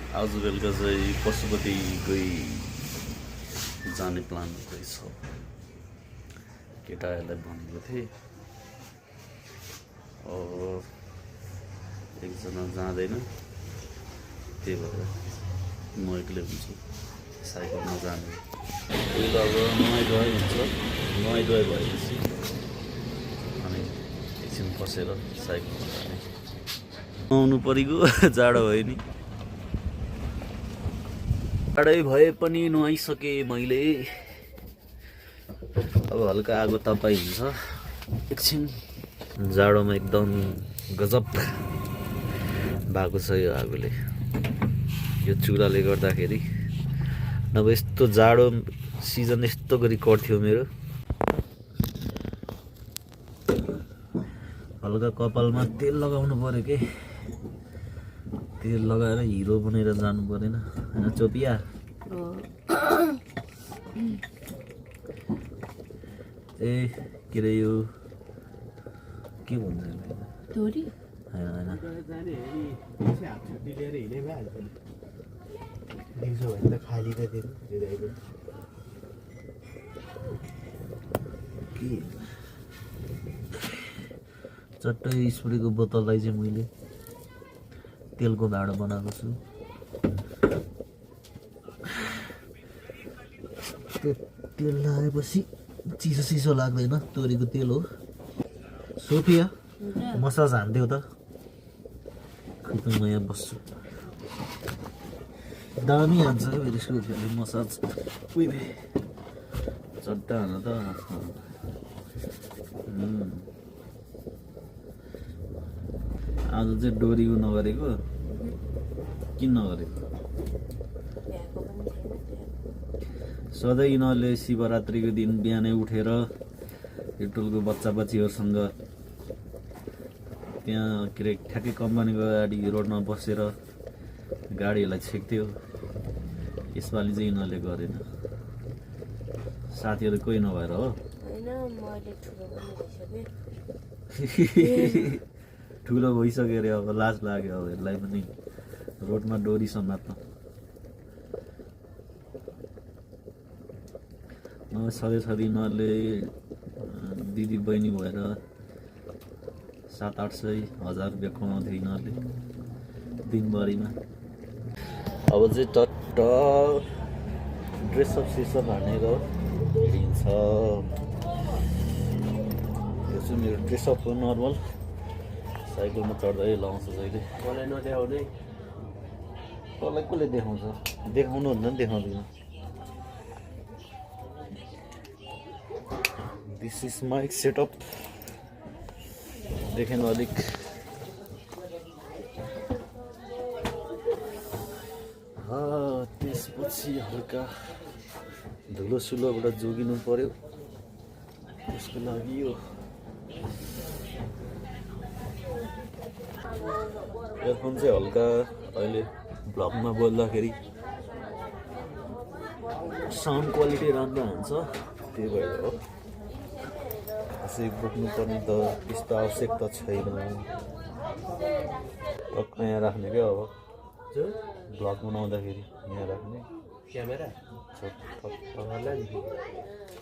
आज बेलुका चाहिँ पशुपति गई जाने प्लान रहेछ। केटाहरूलाई भनेको थिएँ एकजना जाँदैन, त्यही भएर म एक्लै हुन्छु साइकलमा जाने। पहिला अब नुहाइधुवाइ हुन्छ, नुहाइधुवाइ भएपछि अनि एकछिन बसेर साइकलमा जाने। नुहाउनु परेको जाडो भयो नि, जाडै भए पनि नुहाइसकेँ मैले। अब हल्का आगो तपाई हुन्छ एकछिन। जाडोमा एकदम गजब भएको छ यो आगोले, यो चुलाले गर्दाखेरि। नभए यस्तो जाडो सिजन यस्तो गरी कट्थ्यो मेरो। हल्का कपालमा तेल लगाउनु पर्यो के, तेल लगाएर हिरो बनेर जानु परेन होइन चोपिया? ए के अरे यो के भन्छ दोरी? चट्टै स्प्रेको बोतललाई चाहिँ मैले तेलको भाँडो बनाएको छु। त्यो तेल लगाएपछि चिसो चिसो लाग्दैन, तोरीको तेल हो। सोफिया मसाज हान्थ्यौ त, खै त म यहाँ बस्छु। दामी हान्छ क्या फेरि सोफियाले मसाज। उहिले चट्टा हान त। आज चाहिँ डोरी नगरेको, किन नगरेको? सधैँ यिनीहरूले शिवरात्रिको दिन बिहानै उठेर टोलको बच्चा बच्चीहरूसँग त्यहाँ के अरे ठ्याक्कै कम्पनीको अगाडि रोडमा बसेर गाडीहरूलाई छेक्थ्यो। यसपालि चाहिँ यिनीहरूले गरेन। साथीहरू कोही नभएर हो? ठुलो भइसक्यो अरे, अब लाज लाग्यो अब यसलाई पनि रोडमा डोरी समात्न। सधैँ सधैँ यिनीहरूले दिदी बहिनी भएर 700-800-1000 रुपियाँ कमाउँथ्यो यिनीहरूले दिनभरिमा। अब चाहिँ टट्ट ड्रेसअप सेसअप हानेर हिँड्छ। यो चाहिँ मेरो ड्रेसअप हो नर्मल, साइकलमा चढ्दै लाउँछ जहिले। मलाई नदेखाउने, तँलाई कसले देखाउँछ? देखाउनु भन्दा पनि देखाउँदैन। This is mic setup. देखेन अलिक त्यसपछि हल्का धुलो सुलोबाट जोगिनु पर्यो, त्यसको लागि यो एयरफोन चाहिँ हल्का अहिले भ्लगमा बोल्दाखेरि साउन्ड क्वालिटी राम्रो हुन्छ, त्यही भएर हो। यसै बोक्नुपर्ने त त्यस्तो आवश्यकता छैन। टक्क यहाँ राख्ने क्या, अब भ्लग बनाउँदाखेरि यहाँ राख्ने क्यामेरा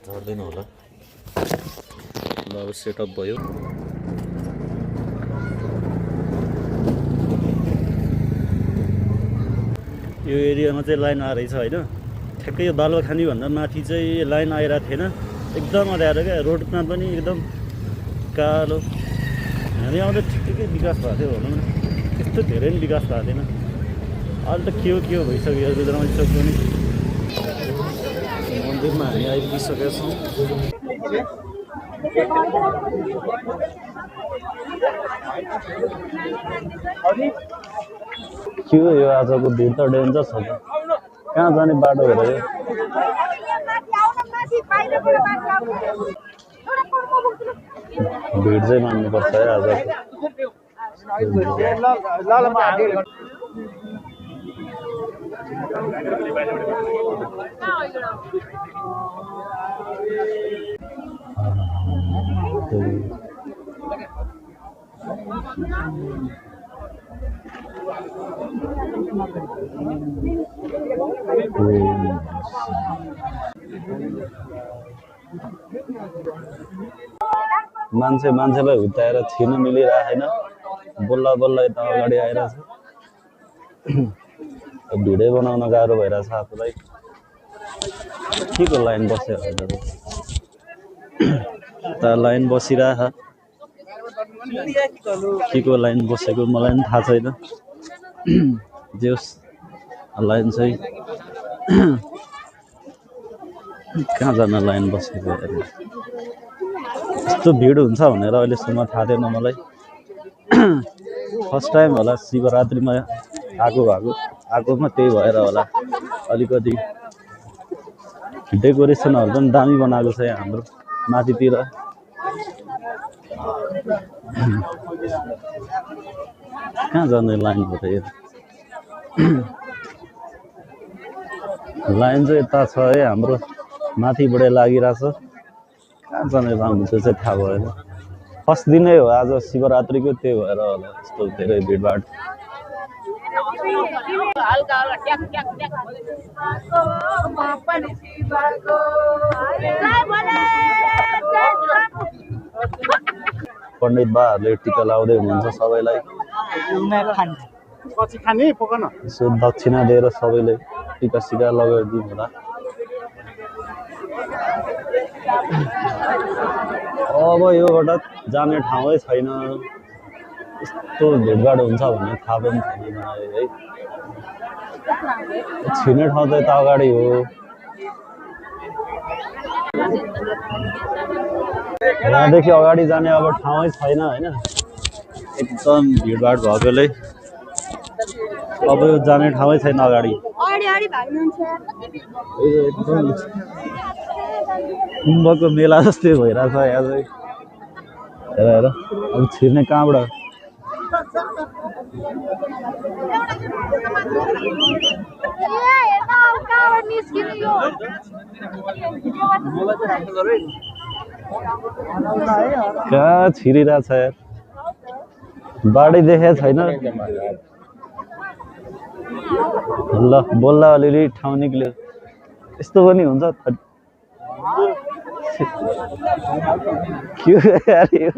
झर्दैन होला। ल अब सेटअप भयो। यो एरियामा चाहिँ लाइन आइरहेछ होइन, ठ्याक्कै यो बालुवाखानी भन्दा माथि चाहिँ लाइन आइरहेको थिएन। एकदम अँध्यारो क्या, रोडमा पनि एकदम कालो। हामी आउँदा ठिकै विकास भएको थियो भनौँ न, त्यस्तो धेरै पनि विकास भएको थिएन। अहिले त के हो भइसक्यो रुद्रमाई चोक पनि। मन्दिरमा हामी आइपुगिसकेका छौँ। के हो यो आजको भिड त डेन्जर छ त। कहाँ जाने बाटो हेर यो? भिड चाहिँ मान्नुपर्छ है आज। मान्छेलाई हुत्याएर छिर्न मिलिरहेको छैन। बल्ल बल्ल यता अगाडि आइरहेछ। भिडियो बनाउन गाह्रो भइरहेछ आफूलाई। के को लाइन बस्यो होला त? यता लाइन बसिरहेछ। के को लाइन बसेको मलाई पनि थाहा छैन। जे होस् लाइन चाहिँ कहाँ जान लाइन बसेको हेर्नु। यस्तो भिड हुन्छ भनेर अहिलेसम्म थाहा थिएन मलाई। फर्स्ट टाइम होला शिवरात्रिमा आएकोमा त्यही भएर होला। अलिकति डेकोरेसनहरू पनि दामी बनाएको छ यहाँ हाम्रो माथितिर। कहाँ जाने लाइन हो त यो? लाइन चाहिँ यता छ है हाम्रो माथिबाट लागिरहेछ। कहाँ जाने लाइन त्यो चाहिँ थाहा भएन। फर्स्ट दिनै हो आज शिवरात्रिको, त्यही भएर होला यस्तो धेरै भिडभाड। पण्डित बाहरूले टिका लाउँदै हुनुहुन्छ सबैलाई। यसो दक्षिणा दिएर सबैले टिका सिका लगाइदिनु होला। अब योबाट जाने ठाउँै छैन। यस्तो भिडभाड हुन्छ भन्ने थाहा पनि छैन मलाई है। छिर्ने ठाउँ चाहिँ यता अगाडि हो। यहाँदेखि अगाडि जाने अब ठाउँै छैन होइन। एकदम भिडभाड भएकोले अब यो जाने ठाउँै छैन अगाडि। एकदम कुम्भको मेला जस्तै भइरहेछ यहाँ चाहिँ। हेर अब छिर्ने कहाँबाट? कहाँ छिरिरहेछ यार? बाटै देखेको छैन। ल बोल्दा अलिअलि ठाउँ निक्ल्यो। यस्तो पनि हुन्छ। के यार यो?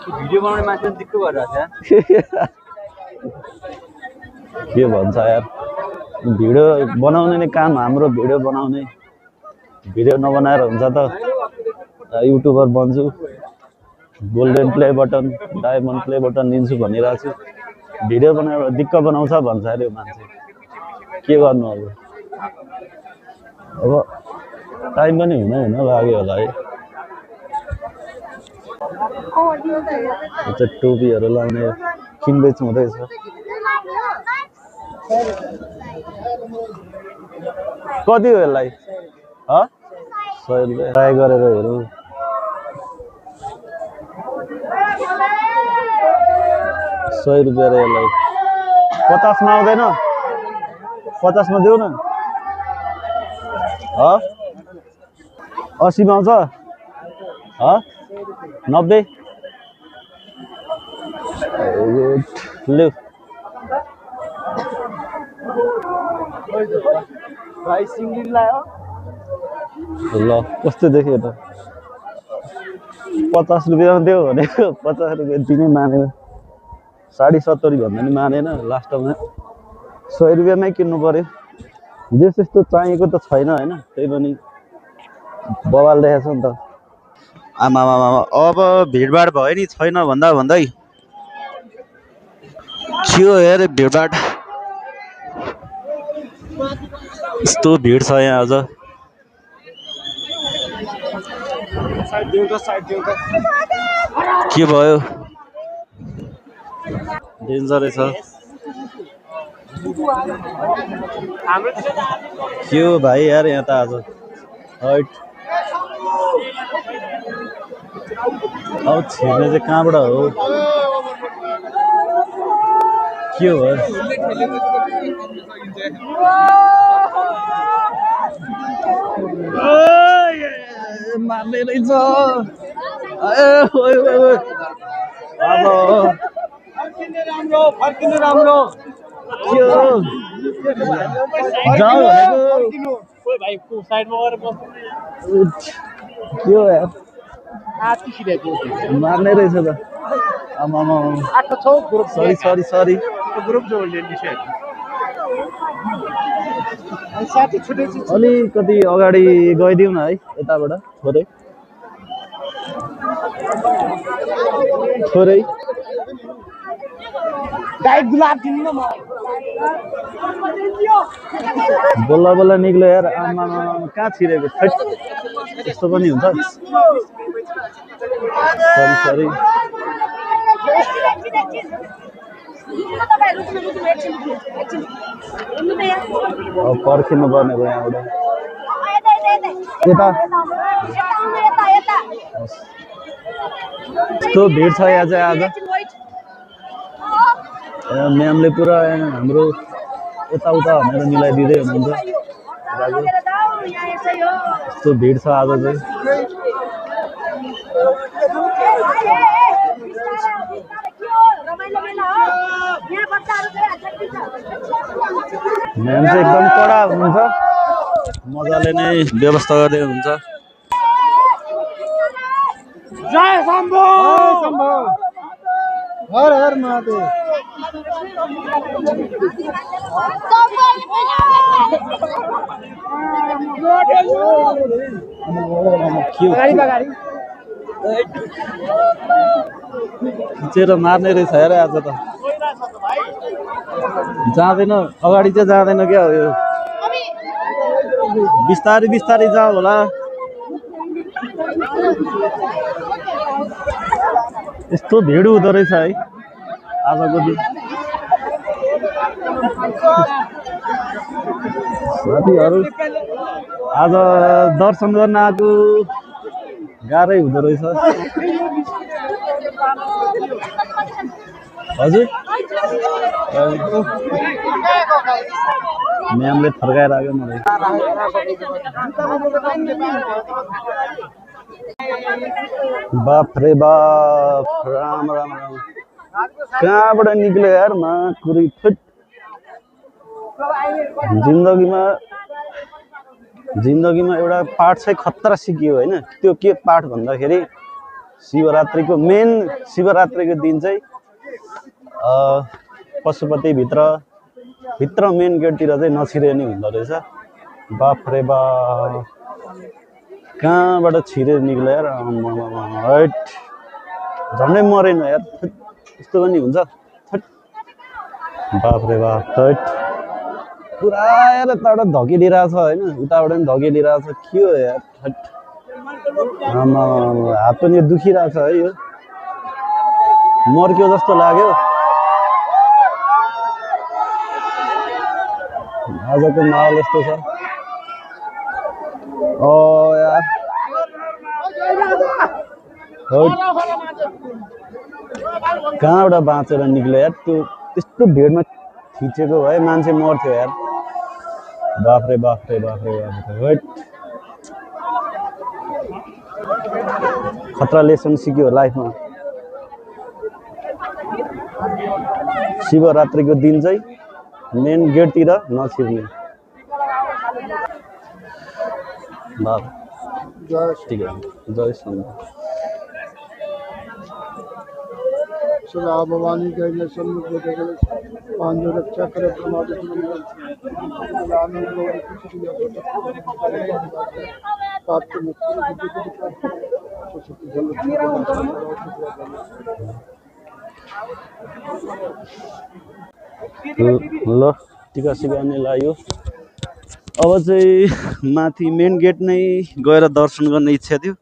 भिडियो बनाउने मान्छे दिक्क भइरहेछ। के भन्छ यार? भिडियो बनाउने नै काम हाम्रो, भिडियो बनाउने। भिडियो नबनाएर हुन्छ त? युट्युबर बन्छु, golden play button, diamond play button दिन्छु भनिरहेको छु। भिडियो बनाएर दिक्क बनाउँछ भन्छ अरे मान्छे। के गर्नु अब? अब टाइम पनि हुन लाग्यो होला है। टोपीहरू लाउने किनबेच हुँदैछ। कति हो यसलाई? 100 रुपियाँ। ट्राई गरेर हेरौँ। 100 रुपियाँ र यसलाई 50 मा आउँदैन? 50 मा देऊ न। 80 मा आउँछ? 90? लु ल कस्तो देख्यो त? 50 रुपियाँमा देऊ भनेको 50 रुपियाँ दिनै मानेन। 70.5 भन्दा नि मानेन। लास्टमा 100 रुपियाँमै किन्नु पर्यो। जे त्यस्तो चाहिएको त छैन होइन। त्यही पनि बवाल देखेछ नि त। आमा अब भिडभाड भयो नि छैन भन्दा भन्दै। के हो यार भिडभाड? यस्तो भिड छ यहाँ आज। के भयो? डेन्जर रहेछ। के हो भाइ यार यहाँ त आज? अब छिर्ने चाहिँ कहाँबाट हो? के हो? मार्ने रहेछ। फर्किने राम्रो। जाऊ भनेको कोही भाइ साइडमा गएर बस्नु के हो यार आती सिधैको मार्ने रहेछ त आमामा आठ छौ ग्रुप सरी ग्रुप जो लिन्छ साथी छुटेपछि अलिकति अगाडि गइदिउँ न है यताबाट थोरै गाई गुलाब दिनु न मलाई बल्ल निक्ल्यो यार आमामा कहाँ छिरेको छैट यस्तो पनि हुन्छ सरी अब पर्खिनु पर्ने भयो यहाँबाट यता यस्तो भिड छ यहाँ चाहिँ आज म्यामले पुरा हाम्रो यताउता भनेर मिलाइदिँदै हुनुहुन्छ यस्तो भिड छ आज चाहिँ म्याम चाहिँ एकदम कडा हुनुहुन्छ मजाले नै व्यवस्था गर्दै हुनुहुन्छ जय शम्भु हर हर महादेव खिचेर मार्ने रहेछ हेर आज त जाँदैन अगाडि चाहिँ जाँदैन क्या हो यो बिस्तारै जाऊ होला यस्तो भिड हुँदो रहेछ है आजको दिन साथीहरू आज दर्शन गर्न आएको गाह्रै हुँदो रहेछ हजुर म्यामले थर्काएर आयो मलाई बाप रे बाप राम कहाँबाट निक्ल्यो यार कुरी फुट जिन्दगीमा एउटा पाठ चाहिँ खतरा सिकियो होइन त्यो के पाठ भन्दाखेरि शिवरात्रिको दिन चाहिँ पशुपति भित्र मेन गेटतिर चाहिँ नछिर्ने हुँदो रहेछ बाफ रे बाफ कहाँबाट छिरेर निक्ल्यो यार हट झन्डै मरेन यार यस्तो पनि हुन्छ बाफ रे बाफ हट पुरा यार यताबाट धकेलिरहेछ होइन उताबाट पनि धकेलिरहेछ के हो यार हट आमा हात पनि दुखिरहेछ है यो मर्क्यो जस्तो लाग्यो आजको माहौल यस्तो छ यार कहाँबाट बाँचेर निक्ल्यो यार त्यो त्यस्तो भिडमा खिचेको भए मान्छे मर्थ्यो यार बाफ रे बाफ हट खतरा लेसन सिक्यो लाइफमा शिवरात्रिको दिन चाहिँ मेन गेटतिर नछिर्ने ठीक है जय श्री सदा भवानी के सन्मुख पांच रक्षा करे ल टिका सिकाउने लाग्यो अब चाहिँ माथि मेन गेट नै गएर दर्शन गर्ने इच्छा थियो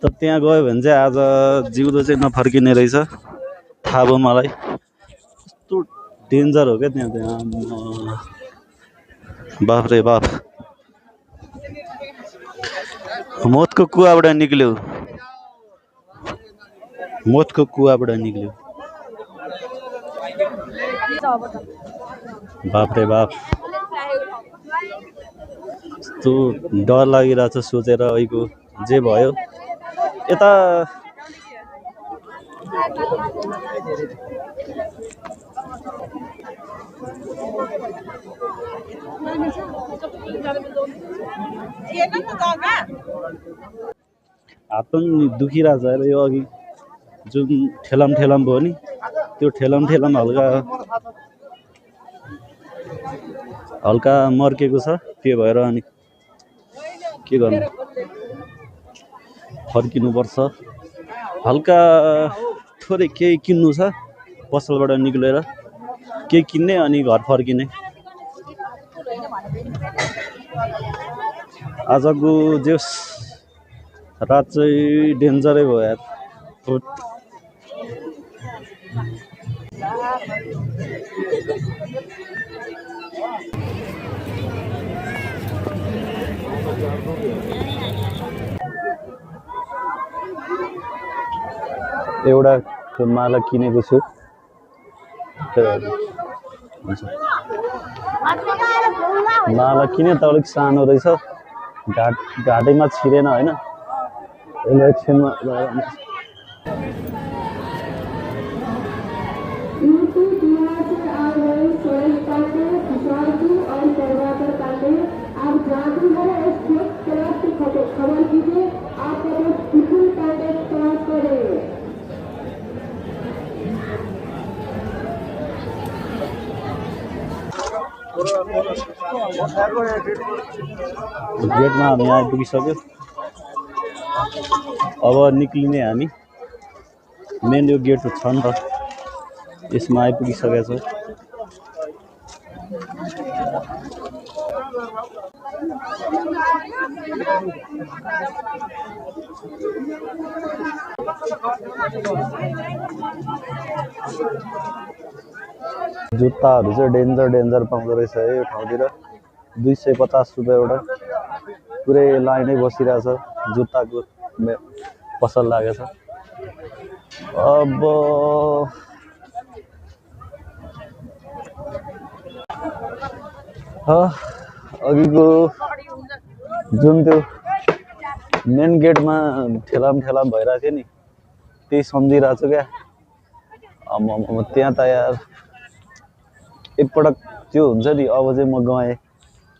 तर त्यहाँ गयो भने चाहिँ आज जिउँदो चाहिँ नफर्किने रहेछ थाहा भयो मलाई कस्तो डेन्जर हो क्या त्यहाँ बाफ रे बाफ मौतको कुवाबाट निक्ल्यो बाप रे बाप यस्तो डर लागिरहेछ सोचेर अहिलेको जे भयो यता हात पनि दुखिरहेछ अरे यो अघि जुन ठेलाम भयो नि त्यो ठेलाम हल्का मर्केको छ के भएर अनि के गर्नु फर्किनुपर्छ हल्का थोरै केही किन्नु छ पसलबाट निक्लेर केही किन्ने अनि घर फर्किने आजको जस रात चाहिँ डेन्जरै भयो यार एउटा माला किनेको छु माला किने त अलिक सानो रहेछ घाटैमा छिरेन होइन यसले एकछिनमा गेटमा हामी आइपुगिसक्यो अब निक्लिने हामी मेन यो गेट छ नि त यसमा आइपुगिसकेका छौँ जुत्ताहरू चाहिँ डेन्जर पाउँदो रहेछ है यो ठाउँतिर 250 रुपियाँ एउटा पुरै लाइनै बसिरहेछ जुत्ताको पसल लागेछ अब अघिको जुन त्यो मेन गेटमा ठेलाम भइरहेको थियो नि त्यही सम्झिरहेको छु क्या त्यहाँ त यार एकपटक त्यो हुन्छ नि अब चाहिँ म गएँ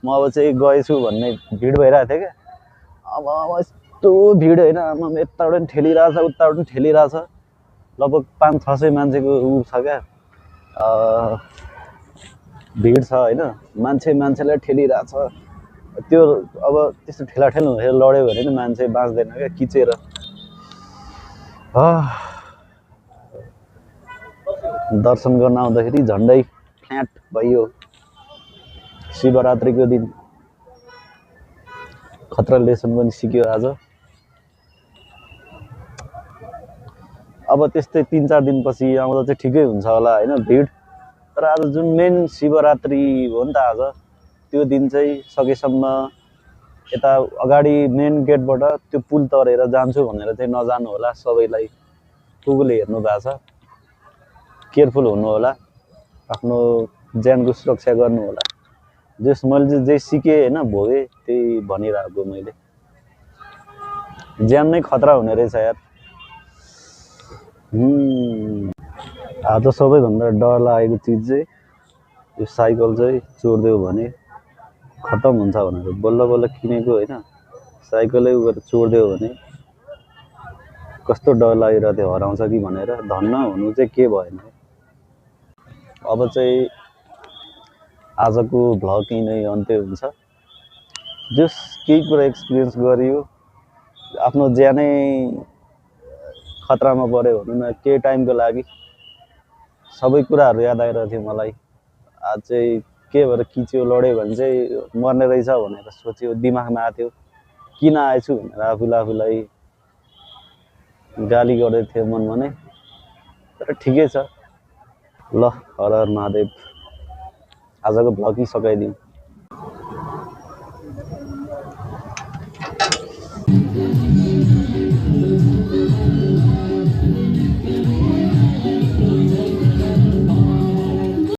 म अब चाहिँ गएछु भन्ने भिड भइरहेको थियो क्या अब यस्तो भिड होइन यताबाट पनि ठेलिरहेछ उताबाट पनि ठेलिरहेछ लगभग 500-600 मान्छेको ऊ छ क्या भिड छ होइन मान्छेलाई ठेलिरहेछ त्यो अब त्यस्तो ठेलाठेल हुँदाखेरि लड्यो भने नि मान्छे बाँच्दैन क्या किचेर दर्शन गर्न आउँदाखेरि झन्डै फ्ल्याट भयो शिवरात्रिको दिन खतरा लेसन पनि सिक्यो आज अब त्यस्तै 3-4 दिनपछि आउँदा चाहिँ ठिकै हुन्छ होला होइन भिड तर आज जुन मेन शिवरात्रि हो नि त आज त्यो दिन चाहिँ सकेसम्म यता अगाडि मेन गेटबाट त्यो पुल तरेर जान्छु भनेर चाहिँ नजानु होला सबैलाई गुगलले हेर्नु भएको छ केयरफुल हुनु होला आफ्नो ज्यानको सुरक्षा गर्नु होला जस मैले जे सिकेँ होइन भोगे त्यही भनिरहेको मैले ज्यान नै खतरा हुने रहेछ यार आज सबैभन्दा डर लागेको चिज चाहिँ यो साइकल चाहिँ चोर्दियो भने खतम हुन्छ भनेर बल्ल किनेको होइन साइकलै उ गरेर चोर्दियो भने कस्तो डर लागिरहेको थियो हराउँछ कि भनेर धन्न हुनु चाहिँ के भएन अब चाहिँ आजको भ्लग नै अन्त्य हुन्छ जस केही कुरा एक्सपिरियन्स गरियो आफ्नो ज्यानै खतरामा पर्यो भनौँ न केही टाइमको लागि सबै कुराहरू याद आइरहेको थियो मलाई आज चाहिँ के भएर किच्यो लड्यो भने चाहिँ मर्ने रहेछ भनेर सोच्यो दिमागमा आएको थियो किन आएछु भनेर आफूलाई गाली गर्दै थियो मनमा नै तर ठिकै छ ल हर हर महादेव आजको भ्लग यही सकाइदिउँ